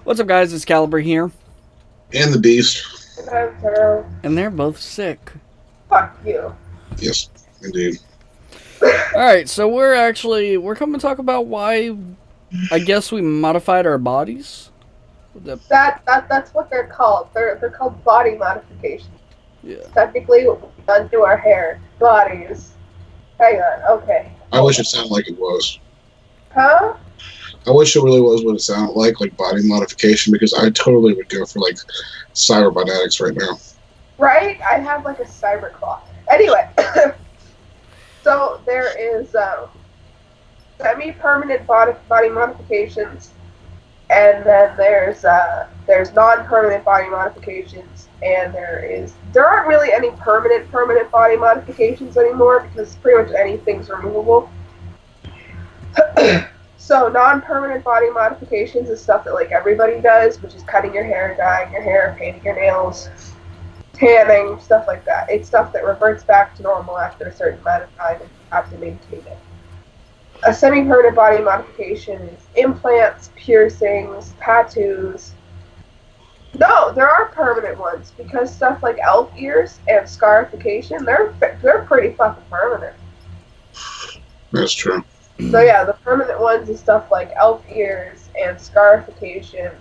What's up, guys? It's Caliber here. And the Beast. And they're both sick. Fuck you. Yes, indeed. Alright, so we're coming to talk about why I guess we modified our bodies. That's what they're called. They're called body modifications. Yeah. Technically, what we've done to our hair, bodies. Hang on, okay. I wish it sounded like it was. Huh? I wish it really was what it sounded like body modification, because I totally would go for, cybernetics right now. Right? I have like a cyber claw. Anyway, so there is semi-permanent body modifications, and then there's non-permanent body modifications, and there aren't really any permanent body modifications anymore because pretty much anything's removable. So non-permanent body modifications is stuff that like everybody does, which is cutting your hair, dyeing your hair, painting your nails, tanning, stuff like that. It's stuff that reverts back to normal after a certain amount of time and you have to maintain it. A semi-permanent body modification is implants, piercings, tattoos. No, there are permanent ones because stuff like elf ears and scarification, they're pretty fucking permanent. That's true. So yeah, the permanent ones is stuff like elf ears and scarification.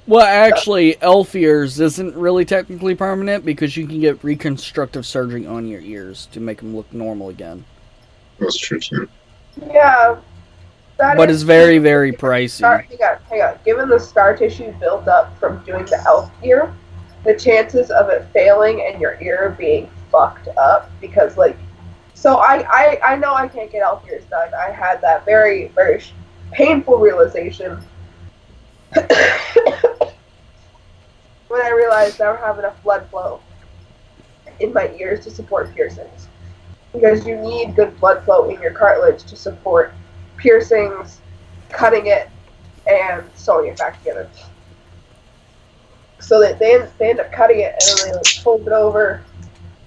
Well, actually, elf ears isn't really technically permanent because you can get reconstructive surgery on your ears to make them look normal again. That's true, too. Yeah. But it's very, very pricey. Hang on. Given the scar tissue built up from doing the elf ear, the chances of it failing and your ear being fucked up because, like, so I know I can't get elf ears done. I had that very, very painful realization when I realized I don't have enough blood flow in my ears to support piercings. Because you need good blood flow in your cartilage to support piercings, cutting it, and sewing it back together. So that they end up cutting it and then they like fold it over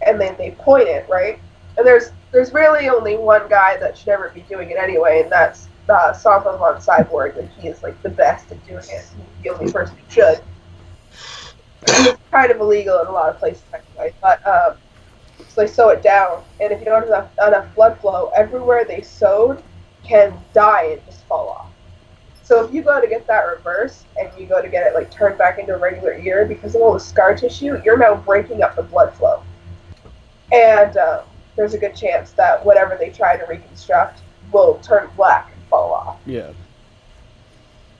and then they point it, right? And there's really only one guy that should ever be doing it anyway, and that's Samba von Cyborg, and he is like the best at doing it. He's the only person who should. It's kind of illegal in a lot of places anyway, but so they sew it down, and if you don't have enough blood flow, everywhere they sewed can die and just fall off. So if you go to get that reversed and you go to get it like turned back into a regular ear, because of all the scar tissue, you're now breaking up the blood flow, and there's a good chance that whatever they try to reconstruct will turn black and fall off. Yeah.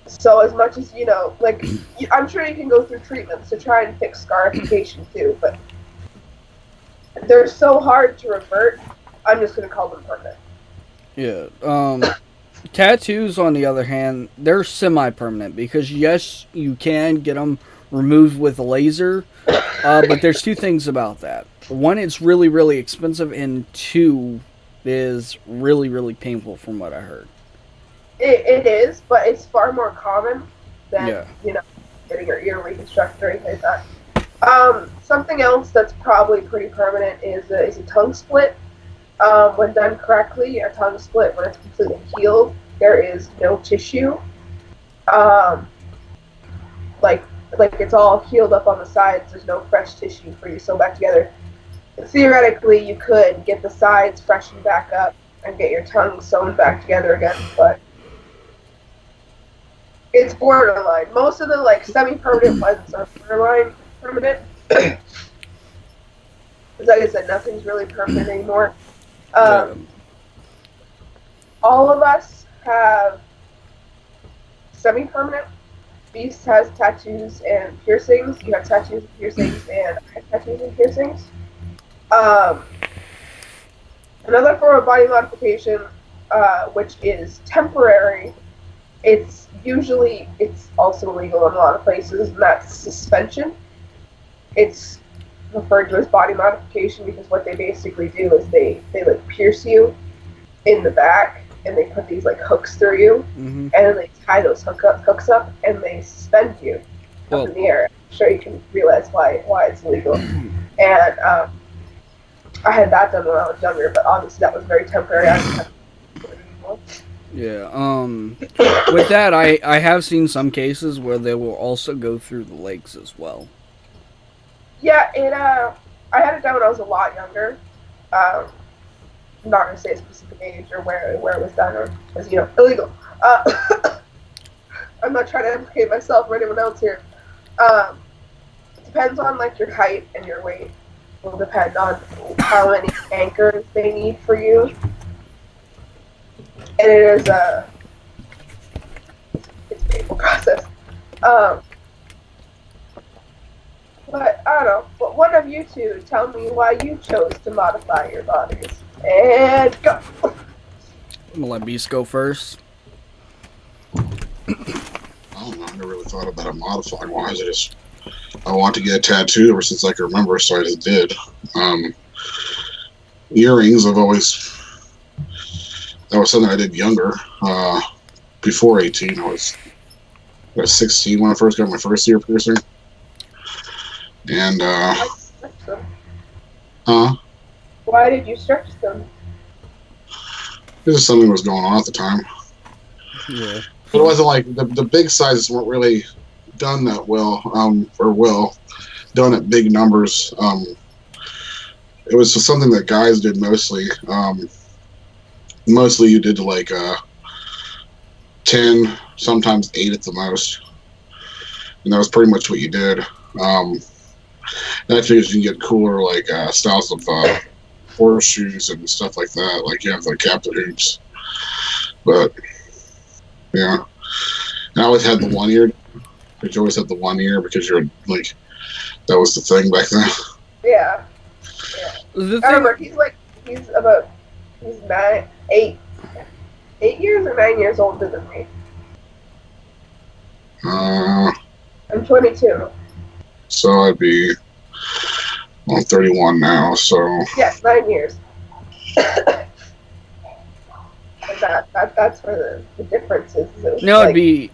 So as much as, you know, like, I'm sure you can go through treatments to try and fix scarification too, but they're so hard to revert, I'm just going to call them permanent. Yeah. Tattoos, on the other hand, they're semi-permanent because, yes, you can get them removed with a laser, but there's two things about that. One, it's really, really expensive, and two, is really, really painful from what I heard. It is, but it's far more common than, Yeah. you know, getting your ear reconstructed or anything like that. Something else that's probably pretty permanent is a tongue split. When done correctly, a tongue split, when it's completely healed, there is no tissue. Like it's all healed up on the sides. There's no fresh tissue for you to sew back together. Theoretically, you could get the sides freshened back up and get your tongue sewn back together again, but it's borderline. Most of the like semi-permanent ones are borderline permanent. Because like I said, nothing's really permanent anymore. All of us have semi-permanent. Beast has tattoos and piercings. You have tattoos and piercings, and I have tattoos and piercings. Another form of body modification, which is temporary, it's also illegal in a lot of places, and that's suspension. It's referred to as body modification because what they basically do is they like pierce you in the back and they put these like hooks through you, and then they tie those hooks up and they suspend you up in the air. I'm sure you can realize why it's illegal. And I had that done when I was younger, but obviously that was very temporary. I didn't have to do it anymore. Yeah. With that, I have seen some cases where they will also go through the legs as well. Yeah, I had it done when I was a lot younger. I'm not gonna say a specific age or where it was done, or because illegal. I'm not trying to implicate myself or anyone else here. It depends on like your height and your weight. Will depend on how many anchors they need for you, and it is it's a painful process. But I don't know. But one of you two tell me why you chose to modify your bodies. And go. I'm gonna let Beast go first. I don't know. I never really thought about it modifying wise. I want to get a tattoo ever since I can remember, so I just did. Earrings, that was something I did younger. Before 18, I was 16 when I first got my first ear piercing. And, Why did you stretch them? this is something that was going on at the time. Yeah. But it wasn't like the big sizes weren't really done that well, done at big numbers. It was just something that guys did mostly. Mostly you did like 10, sometimes 8 at the most. And that was pretty much what you did. That's because you can get cooler like styles of horseshoes and stuff like that. Like you have the captain hoops. But yeah. And I always had the 1 ear. You always had the 1 ear because you're like, that was the thing back then. Yeah. I remember he's 8 years or 9 years older than me. I'm 22. So I'd be 31 now. So yes, 9 years. And that's where the difference is. No, it'd be.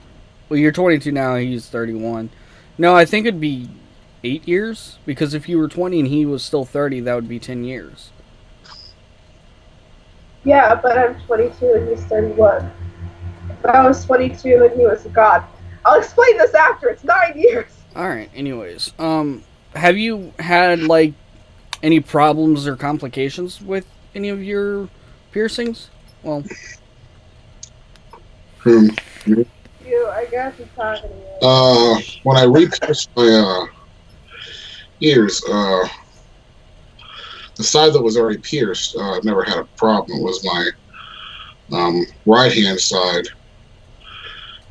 Well, you're 22 now. He's 31. No, I think it'd be 8 years because if you were 20 and he was still 30, that would be 10 years. Yeah, but I'm 22 and he's 31. If I was 22 and he was a god, I'll explain this after. It's 9 years. All right. Anyways, have you had like any problems or complications with any of your piercings? Well, I guess he's talking to you. when I re-pierced my ears, the side that was already pierced, never had a problem. It was my right hand side.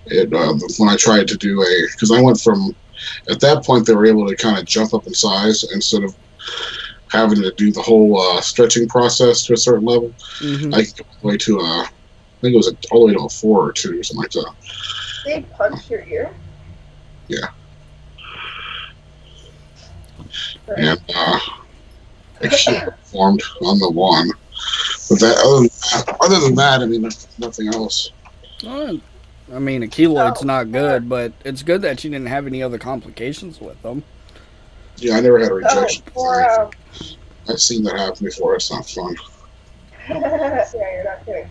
When I tried to do because I went from, at that point they were able to kind of jump up in size instead of having to do the whole stretching process to a certain level. mm-hmm. I could go all the way to I think it was all the way to a 4 or 2 or something like that. They punch your ear? Yeah. Right. And it should have formed on the one. But other than that, I mean, there's nothing else. Well, I mean, a keloid's not good, but it's good that you didn't have any other complications with them. Yeah, I never had a rejection. For, I've seen that happen before. It's not fun. yeah, you're not kidding.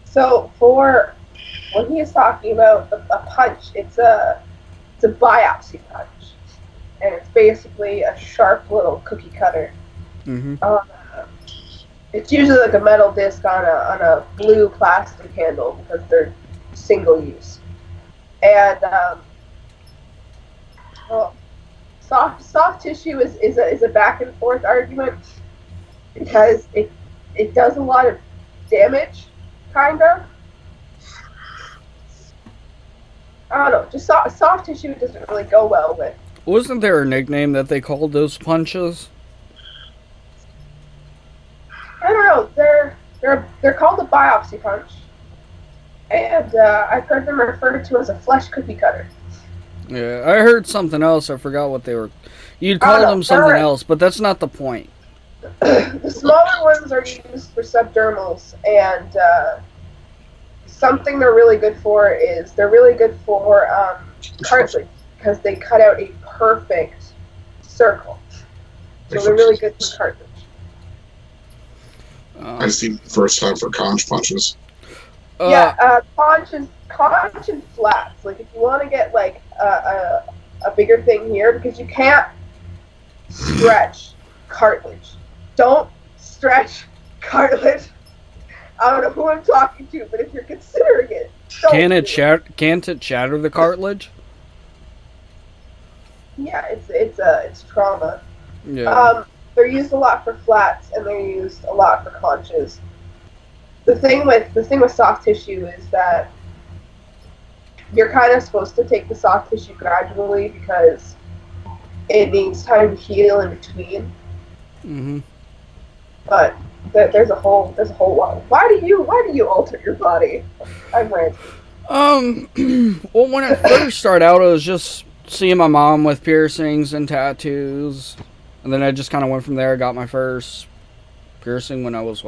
So for when he is talking about a punch, it's a biopsy punch, and it's basically a sharp little cookie cutter. Mm-hmm. It's usually like a metal disc on a blue plastic handle because they're single use. And soft tissue is a back and forth argument because it does a lot of damage, kind of. I don't know, just soft tissue doesn't really go well with. Wasn't there a nickname that they called those punches? I don't know. They're called a biopsy punch, and I've heard them referred to as a flesh cookie cutter. Yeah, I heard something else. I forgot what they were. You'd call them something else, but that's not the point. The smaller ones are used for subdermals, and something they're really good for is cartilage, because they cut out a perfect circle. So they're really good for cartilage. I seen the first time for conch punches. Conch and flats. Like if you want to get like a bigger thing here, because you can't stretch cartilage. Don't stretch cartilage. I don't know who I'm talking to, but if you're considering it, don't Can't do can't it shatter the cartilage? Yeah, it's trauma. Yeah. They're used a lot for flats, and they're used a lot for conches. The thing with soft tissue is that you're kind of supposed to take the soft tissue gradually because it needs time to heal in between. Mhm. But there's a whole lot. Why do you alter your body? I'm ranting. Well, when it first started out, it was just seeing my mom with piercings and tattoos, and then I just kind of went from there. Got my first piercing when I was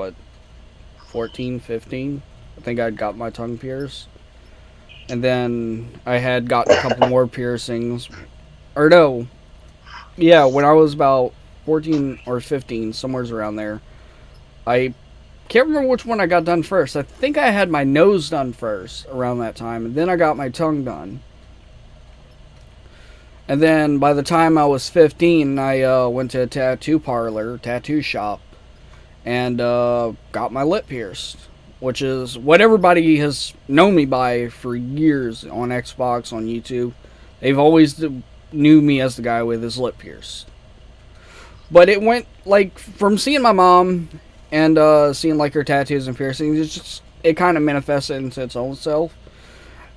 14, 15. I think I'd got my tongue pierced, and then I had gotten a couple more piercings. Or no, yeah, when I was about 14 or 15, somewhere's around there. I can't remember which one I got done first. I think I had my nose done first around that time, and then I got my tongue done. And then by the time I was 15, I went to a tattoo shop, and got my lip pierced, which is what everybody has known me by for years on Xbox, on YouTube. They've always knew me as the guy with his lip pierced. But it went, like, from seeing my mom and seeing, like, her tattoos and piercings, it kind of manifested into its own self.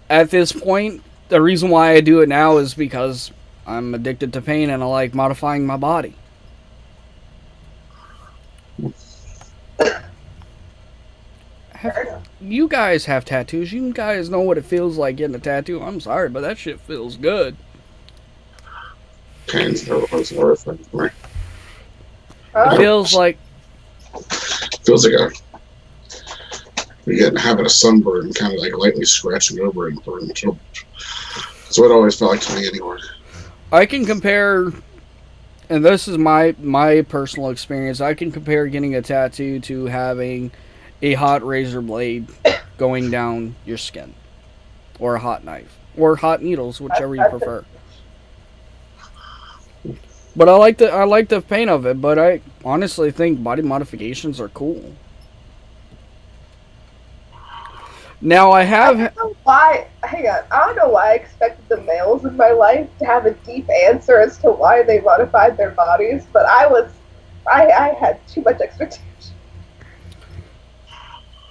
At this point, the reason why I do it now is because I'm addicted to pain and I like modifying my body. You guys have tattoos. You guys know what it feels like getting a tattoo. I'm sorry, but that shit feels good. Pain's never was worth it for me. It feels like Feels like you get in the habit of sunburn and kind of like lightly scratching over it and burning. That's what it always felt like to me anyway. I can compare, and this is my personal experience. I can compare getting a tattoo to having a hot razor blade going down your skin, or a hot knife, or hot needles, whichever you prefer. But I like the pain of it. But I honestly think body modifications are cool. Now I have. I don't know why. Hang on. I don't know why I expected the males in my life to have a deep answer as to why they modified their bodies, but I had too much expectation.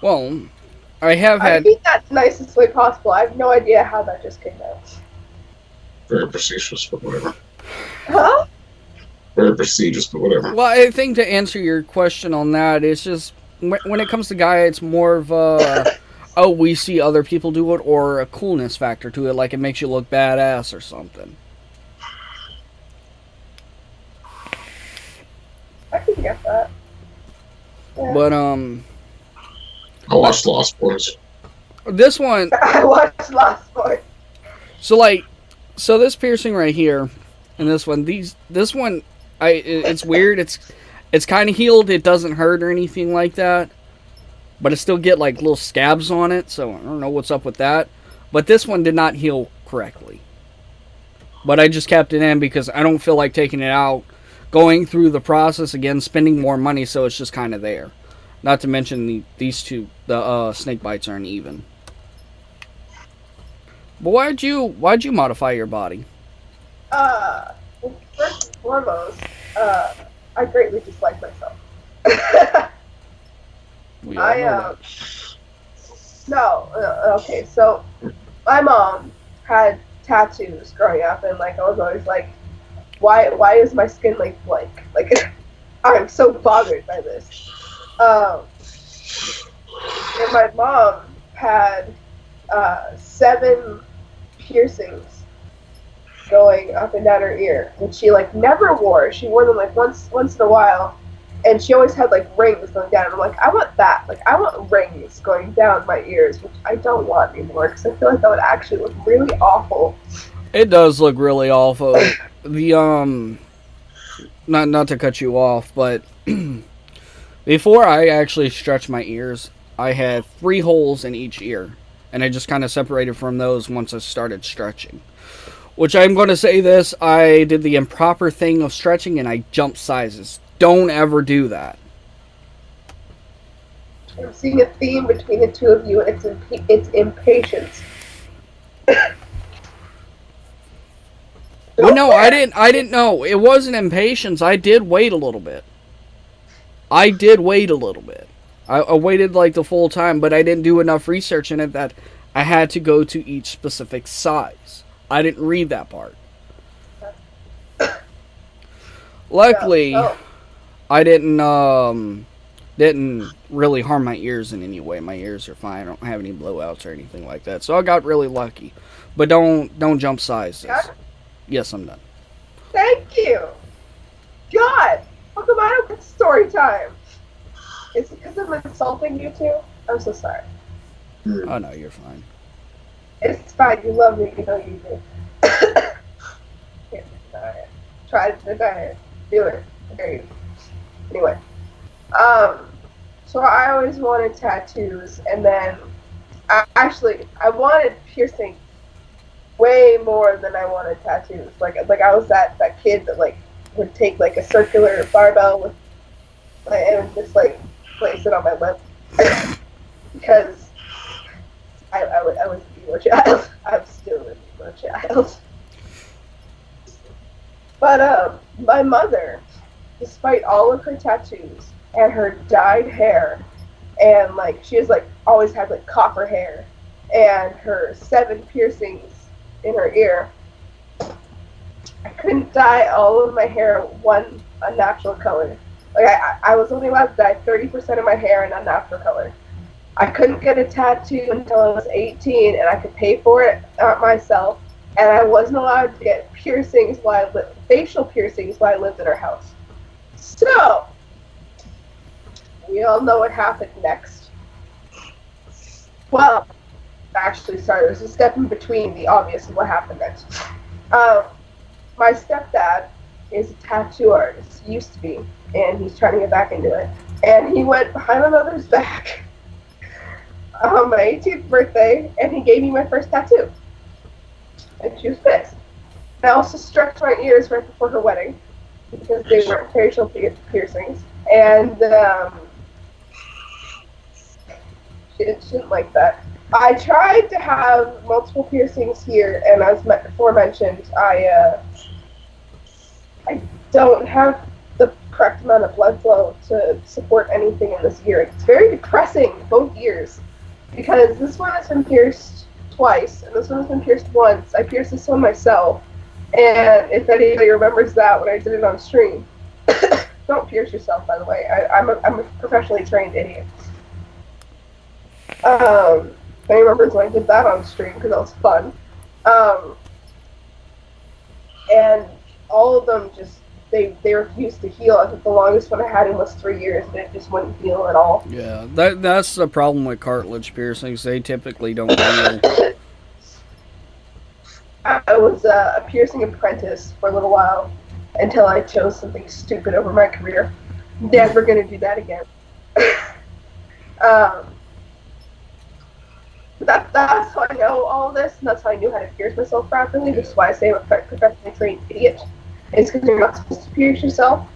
Well, I have I had. mean that the nicest way possible. I have no idea how that just came out. Very facetious, but whatever. Huh? Very prestigious, but whatever. Well, I think to answer your question on that, it's just when it comes to guy, it's more of a oh, we see other people do it, or a coolness factor to it, like it makes you look badass or something. I can get that. Yeah. But I watched Lost Boys. this one, I watched Lost Boys. so this piercing right here, and this one, it's weird. It's kind of healed. It doesn't hurt or anything like that. But I still get like little scabs on it, so I don't know what's up with that. But this one did not heal correctly. But I just kept it in because I don't feel like taking it out, going through the process again, spending more money, so it's just kind of there. Not to mention these two, the snake bites aren't even. But why'd you modify your body? Well, first and foremost, I greatly dislike myself. We all know that. Okay, so my mom had tattoos growing up, and like I was always like, why is my skin like blank? Like I'm so bothered by this. And my mom had 7 piercings going up and down her ear, which she like never wore. She wore them like once in a while. And she always had like rings going down. And I'm like, I want that. Like, I want rings going down my ears, which I don't want anymore because I feel like that would actually look really awful. It does look really awful. The not to cut you off, but before I actually stretch my ears, I had 3 holes in each ear, and I just kind of separated from those once I started stretching. Which I'm going to say this, I did the improper thing of stretching and I jumped sizes. Don't ever do that. I'm seeing a theme between the two of you, and it's impatience. Well, no, I didn't know. It wasn't impatience. I did wait a little bit. I waited like the full time, but I didn't do enough research in it that I had to go to each specific size. I didn't read that part. Luckily, I didn't really harm my ears in any way. My ears are fine. I don't have any blowouts or anything like that. So I got really lucky. But don't jump sizes. Yes, I'm done. Thank you. God, how come I don't get story time? Is it because I'm insulting you two? I'm so sorry. Oh no, you're fine. It's fine. You love me. You know you do. Can't deny it. Try to deny it. Do it. There you go. Anyway. So I always wanted tattoos, and then I wanted piercing way more than I wanted tattoos. Like I was that kid that like would take like a circular barbell with and just like place it on my lip because I was an emo child. I'm still an emo child. But my mother, despite all of her tattoos and her dyed hair, and like she has like always had like copper hair, and her 7 piercings in her ear, I couldn't dye all of my hair one unnatural color. Like I was only allowed to dye 30% of my hair in unnatural color. I couldn't get a tattoo until I was 18, and I could pay for it myself. And I wasn't allowed to get piercings facial piercings while I lived in our house. So we all know what happened next. Well, actually, sorry, there's a step in between the obvious and what happened next. My stepdad is a tattoo artist, used to be, and he's trying to get back into it. And he went behind my mother's back on my 18th birthday, and he gave me my first tattoo. And she was pissed. I also stretched my ears right before her wedding, because they weren't facial piercings. And she didn't like that. I tried to have multiple piercings here, and as before mentioned, I don't have the correct amount of blood flow to support anything in this ear. It's very depressing, both ears, because this one has been pierced twice, and this one has been pierced once. I pierced this one myself, and if anybody remembers that when I did it on stream, don't pierce yourself, by the way. I'm a professionally trained idiot. If anybody remembers when I did that on stream, because that was fun. And all of them just, they refused to heal. I think the longest one I had in was 3 years, and it just wouldn't heal at all. Yeah, that's the problem with cartilage piercings. They typically don't heal. I was a piercing apprentice for a little while until I chose something stupid over my career. Never gonna do that again. That's how I know all this, and that's how I knew how to pierce myself properly, which is why I say I'm a professionally trained idiot. It's because you're not supposed to pierce yourself.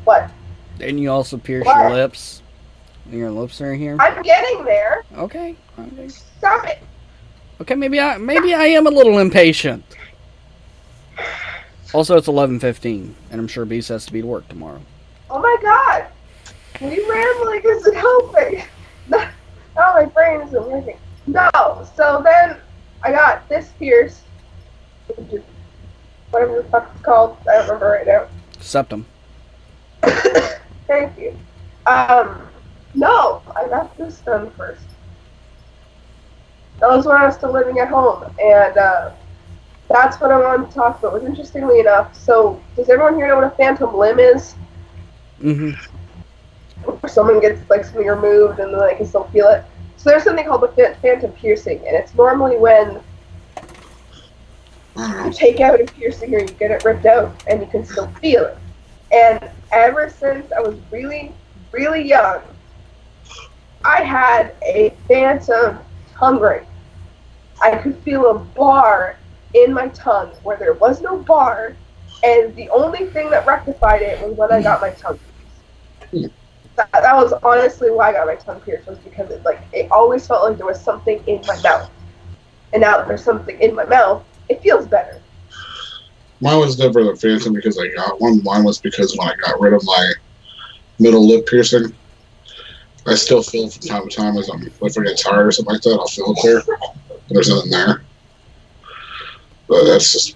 What? And you also pierce your lips. Your lips are here. I'm getting there. Okay. Stop it. Okay, maybe I am a little impatient. Also, it's 11:15, and I'm sure Beast has to be to work tomorrow. Oh my god! Me rambling isn't helping. No, my brain isn't working. No, so then I got this pierced. Whatever the fuck it's called. I don't remember right now. Septum. Thank you. No, I got this done first. That was when I was still living at home, and that's what I wanted to talk about. Was interestingly enough, so does everyone here know what a phantom limb is? Mm-hmm. Where someone gets like something removed and then they can still feel it. So there's something called the phantom piercing, and it's normally when you take out a piercing or you get it ripped out and you can still feel it. And ever since I was really, really young, I had a phantom tongue ring. I could feel a bar in my tongue where there was no bar, and the only thing that rectified it was when I got my tongue pierced. That was honestly why I got my tongue pierced, was because it always felt like there was something in my mouth. And now that there's something in my mouth, it feels better. Mine was never the phantom because I got one. Mine was because when I got rid of my middle lip piercing, I still feel it from time to time as if I get tired or something like that, I'll feel it there. There's nothing there. But that's just...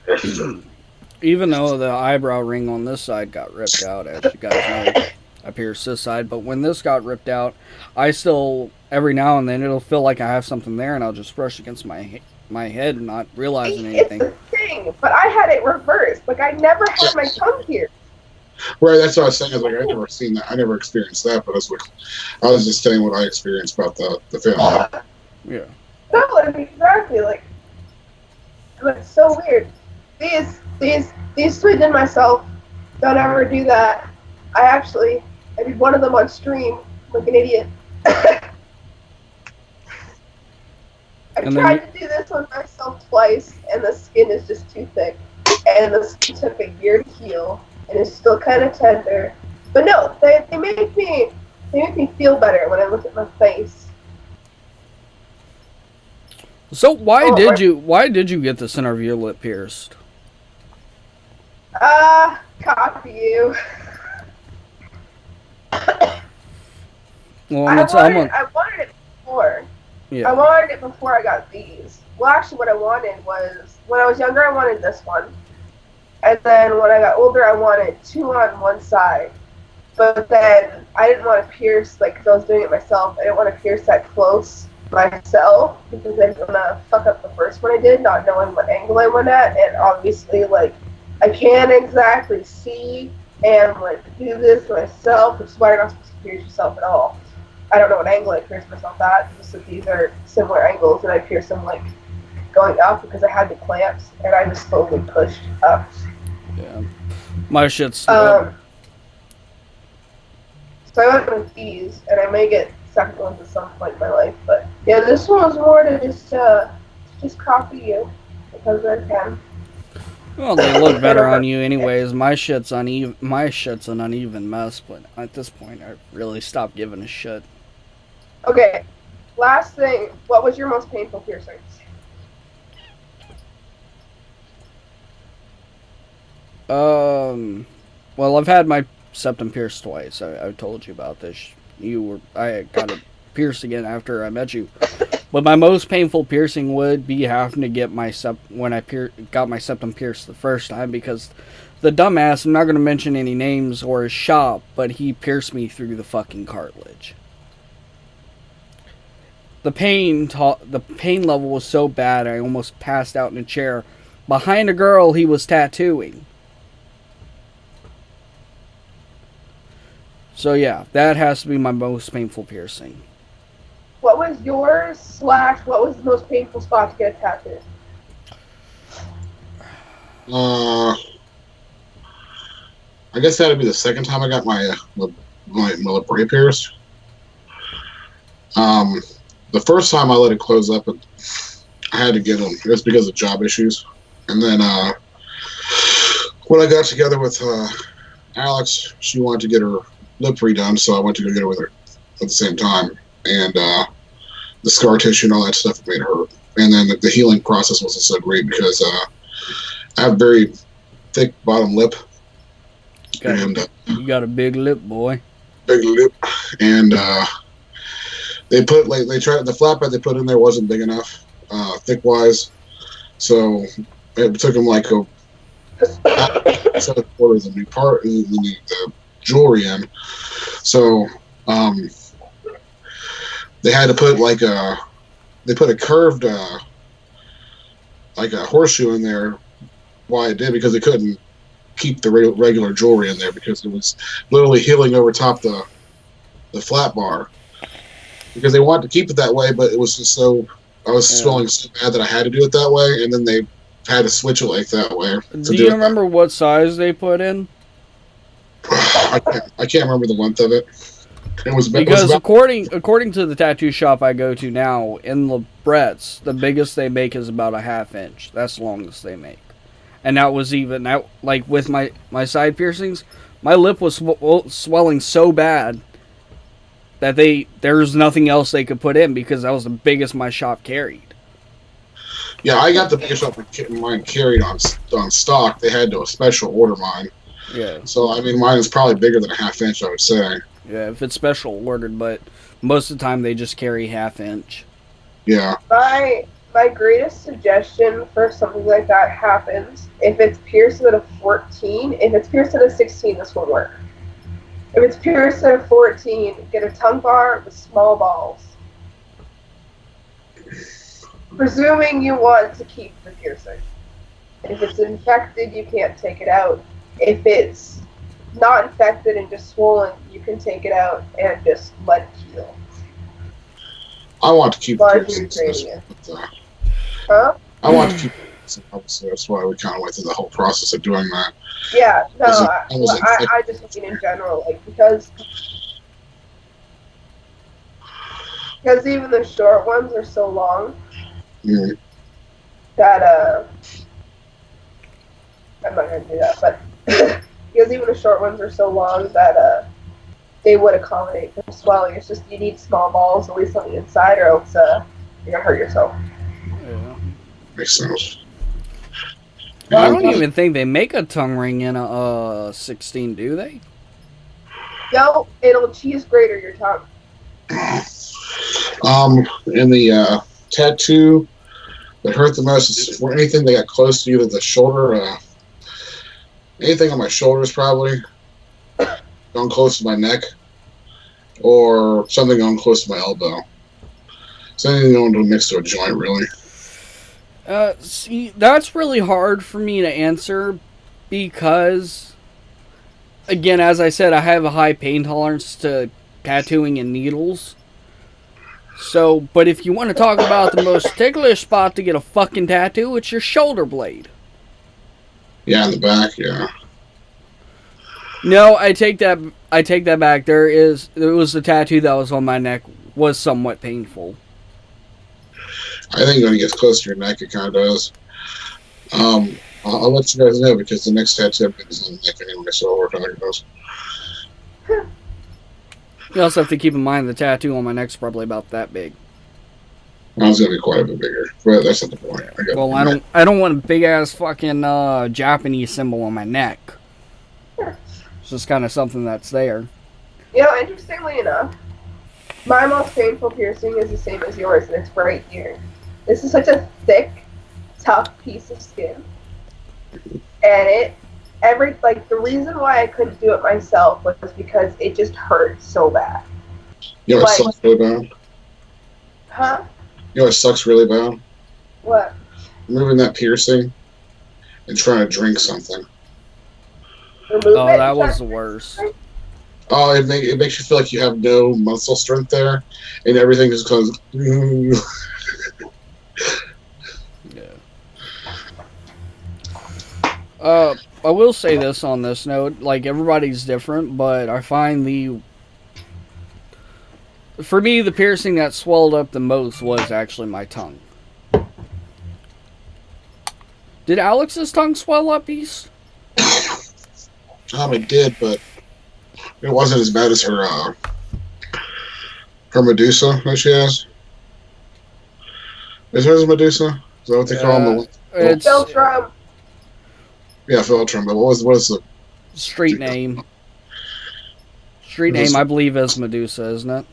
Even though the eyebrow ring on this side got ripped out, as you guys know, I pierced this side. But when this got ripped out, I still, every now and then, it'll feel like I have something there, and I'll just brush against my head and not realizing anything. It's the thing, but I had it reversed. Like, I never had my tongue pierced. Right, that's what I was saying. Is like I never seen that. I never experienced that. But I was just saying what I experienced about the film. Yeah. No, I mean, exactly. Like, it's so weird. These two did myself. Don't ever do that. I did one of them on stream, like an idiot. I tried to do this on myself twice, and the skin is just too thick. And the skin took a year to heal, and it's still kind of tender. But no, they make me feel better when I look at my face. So why did you get the center of your lip pierced? Copy you. Well, I wanted it before. Yeah. I wanted it before I got these. Well, actually, what I wanted was, when I was younger, I wanted this one. And then when I got older, I wanted two on one side. But then I didn't want to pierce, like, because I was doing it myself, I didn't want to pierce that close myself, because I didn't want to fuck up the first one I did, not knowing what angle I went at. And obviously, like, I can't exactly see and, like, do this myself, which is why you're not supposed to pierce yourself at all. I don't know what angle I pierced myself at, just that these are similar angles, and I pierced them, like, going up because I had the clamps, and I just slowly pushed up. Yeah. My shit's... So I went with these, and I may get second ones at some point in my life, but yeah, this one was more to just copy you, because I can. Well, they look better on you anyways. My shit's an uneven mess, but at this point, I really stopped giving a shit. Okay, last thing, what was your most painful piercing? Well, I've had my septum pierced twice. I told you about this. I got it pierced again after I met you. But my most painful piercing would be having to get when I got my septum pierced the first time, because the dumbass, I'm not going to mention any names or his shop, but he pierced me through the fucking cartilage. The pain level was so bad I almost passed out in a chair behind a girl he was tattooing. So yeah, that has to be my most painful piercing. What was yours / what was the most painful spot to get a tattoo? I guess that'd be the second time I got my lip pierced. The first time I let it close up, and I had to get them. It was because of job issues. And then when I got together with Alex, she wanted to get her lip redone, so I went to go get her with her at the same time. And the scar tissue and all that stuff made it hurt. And then the healing process wasn't so great because I have very thick bottom lip. You got a big lip, boy. Big lip. And they put, like, they tried, the flatbed they put in there wasn't big enough, thick-wise. So it took them like 7/4 of the part, the jewelry in. So they had to put they put a curved like a horseshoe in there. Why it did, because they couldn't keep the regular jewelry in there because it was literally healing over top the flat bar, because they wanted to keep it that way, but it was just I was swelling so bad that I had to do it that way, and then they had to switch it like that way. Do you remember what size they put in? I can't remember the length of it. It was Because about, according to the tattoo shop I go to now, in the breadths, the biggest they make is about a half inch. That's the longest they make. And that was even that, like with my side piercings, my lip was swelling so bad that there's nothing else they could put in because that was the biggest my shop carried. yeah, I got the biggest shop mine carried on stock. They had to special order mine. Yeah. So I mean, mine is probably bigger than a half inch, I would say. Yeah, if it's special ordered, but most of the time they just carry half inch. Yeah. My greatest suggestion for something like that happens if it's pierced at a 14. If it's pierced at a 16, this will work. If it's pierced at a 14, get a tongue bar with small balls. Presuming you want to keep the piercing. If it's infected, you can't take it out. If it's not infected and just swollen, you can take it out and just let it heal. I want to keep Largely piercings. draining it. Huh? I want to keep piercings, obviously. That's why we kind of went through the whole process of doing that. Yeah, no, Was it- I just mean in general, like, because even the short ones are so long Mm. that, I'm not going to do that, but because even the short ones are so long that, they would accommodate for swelling. It's just you need small balls, at least on the inside, or else, you're going to hurt yourself. Yeah. Makes sense. I don't even think they make a tongue ring in a 16, do they? No, it'll cheese grater your tongue. In the tattoo that hurt the most is for anything that got close to either the shoulder, anything on my shoulders probably, going close to my neck, or something going close to my elbow. Something going to next to a joint, really. See, that's really hard for me to answer because, again, as I said, I have a high pain tolerance to tattooing and needles. So, but if you want to talk about the most ticklish spot to get a fucking tattoo, it's your shoulder blade. Yeah, in the back, yeah. No, I take that back. There was the tattoo that was on my neck was somewhat painful. I think when it gets close to your neck, it kind of does. I'll let you guys know because the next tattoo I get is on the neck anyway, so I'll work on it goes. You also have to keep in mind the tattoo on my neck's probably about that big. Mine's gonna be quite a bit bigger, but that's not the point. Well, I don't want a big ass fucking Japanese symbol on my neck. It's just kind of something that's there. You know, interestingly enough, my most painful piercing is the same as yours, and it's right here. This is such a thick, tough piece of skin. And the reason why I couldn't do it myself was because it just hurt so bad. You know what sucks really bad? Huh? You know what sucks really bad? What? Removing that piercing and trying to drink something. Remove Oh, it? that was the worst. Oh, it makes you feel like you have no muscle strength there, and everything just goes. Yeah. I will say this on this note, like everybody's different, but I find for me, the piercing that swelled up the most was actually my tongue. Did Alex's tongue swell up, Beast? It did, but it wasn't as bad as her Medusa that she has. Is hers a Medusa? Is that what they call them? It's Philtrum. Yeah, Philtrum. But what is the street name? Street name, I believe, is Medusa, isn't it?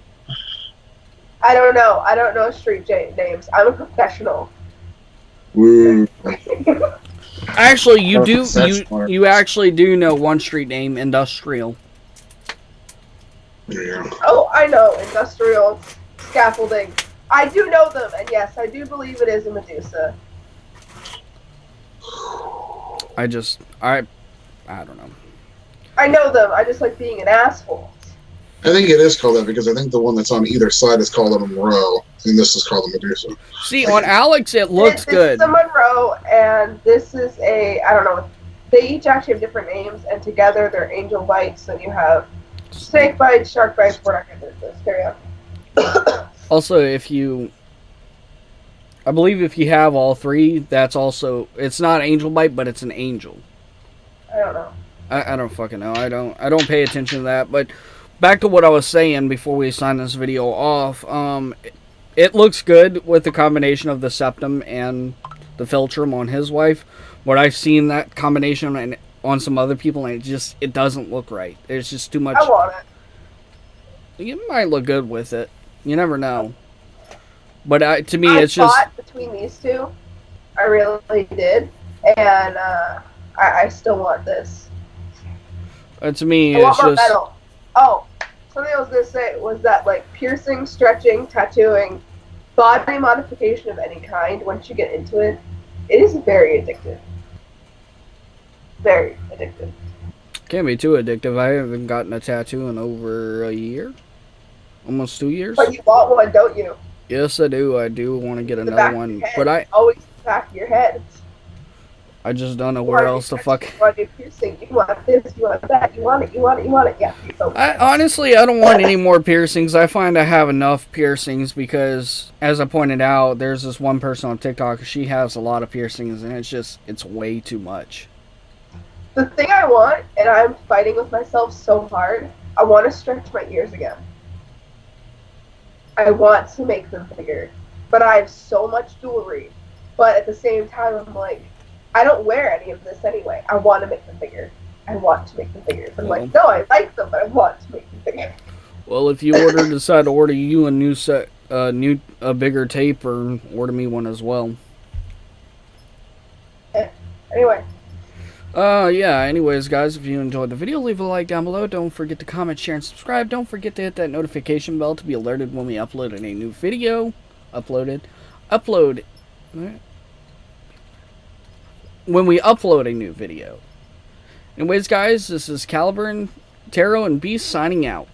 I don't know. I don't know street names. I'm a professional. Woo? Actually, you actually do know one street name, Industrial. Yeah. Oh, I know. Industrial scaffolding. I do know them, and yes, I do believe it is a Medusa. I don't know. I know them. I just like being an asshole. I think it is called that because I think the one that's on either side is called a Monroe, and this is called a Medusa. See, on Alex, it looks good. This is a Monroe, and this is I don't know. They each actually have different names, and together they're Angel Bites, and you have Snake bite, shark bite, we're not gonna do this. Carry on. Also, I believe if you have all three, that's also, it's not angel bite, but it's an angel. I don't know. I don't fucking know. I don't pay attention to that. But back to what I was saying before we sign this video off. It looks good with the combination of the septum and the philtrum on his wife. But I've seen that combination on some other people, and it doesn't look right. There's just too much. I want it. You might look good with it. You never know. But to me, I it's just fought between these two. I really did, and I still want this. to me, I want it's more just. metal. Oh, something I was gonna say was that like piercing, stretching, tattooing, body modification of any kind. Once you get into it, it is very addictive. Very addictive. Can't be too addictive. I haven't gotten a tattoo in over a year, almost 2 years. But you want one, don't you? Yes, I do. I do want to get The back another of one, your head. but Always the back of your head. I just don't know where else to fuck. You want to do piercing. You want this. You want that. You want it. You want it. You want it. Yeah. So Honestly, I don't want any more piercings. I find I have enough piercings because, as I pointed out, there's this one person on TikTok. She has a lot of piercings, and it's way too much. the thing I want, and I'm fighting with myself so hard, I want to stretch my ears again. I want to make them bigger, but I have so much jewelry. But at the same time, I'm like, I don't wear any of this anyway. I want to make them bigger. I want to make them bigger. But I'm like, no, I like them, but I want to make them bigger. Well, if you decide to order you a new set, a bigger tape, or order me one as well. Anyway. Yeah, anyways, guys, if you enjoyed the video, leave a like down below. Don't forget to comment, share, and subscribe. Don't forget to hit that notification bell to be alerted when we upload a new video. When we upload a new video. Anyways, guys, this is Caliber and Taro and Beast signing out.